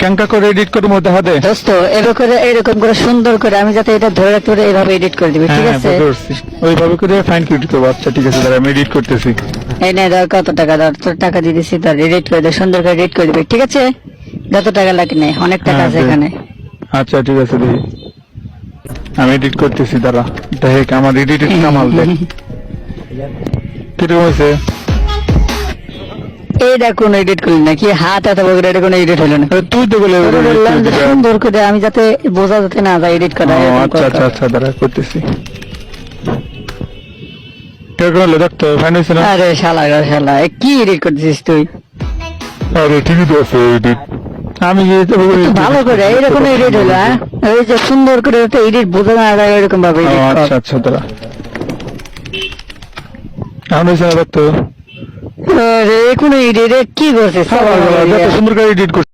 ক্যাঙ্কা করে এডিট করে মধ্যে হাতে দোস্ত এরকম করে সুন্দর করে আমি যাতে এটা ধরে রাখতে পারি এইভাবে এডিট করে দিবি, ঠিক আছে? ওইভাবে করে ফাইন কিউটি করবো। আচ্ছা ঠিক আছে, দাঁড়া আমি এডিট করতেছি। এই নে ধর, কত টাকা ধর, তোর টাকা দিয়ে দিচ্ছি, ধর এডিট করে দে, সুন্দর করে এডিট করে দিবি, ঠিক আছে? যত টাকা লাগে নেই, অনেক টাকা আছে এখানে। আচ্ছা ঠিক আছে, দেখি আমি এডিট করতেছি, দাঁড়া দেখ আমার এডিটের কামাল দেখ কিরকম হয়েছে। এইটা কোন এডিট করলি নাকি? হাত এত বড় এটা কোন এডিট হলো না। তুই তো বলে তোরে বললাম যে সুন্দর করে আমি যাতে বোঝা যাতে না যায় এডিট করা। আচ্ছা আচ্ছা আচ্ছা, দাঁড়া করতেছি। কিরকম হলো দেখ তো, ফাইন হয়েছে না? আরে শালা রে শালা, কি এডিট করতেছিস তুই? আরে ঠিকই তো আছে এডিট। আমি ভালো করে এইরকম এডিট হলো, হ্যাঁ? ওই যে সুন্দর করে এডিট বোঝা না যায় এরকম ভাবে এডিট কর। আচ্ছা আচ্ছা, দাঁড়া এখন হয়েছে না দেখ তো। আরে কোন এডিট কি করছিস? সুন্দর করে এডিট করছি।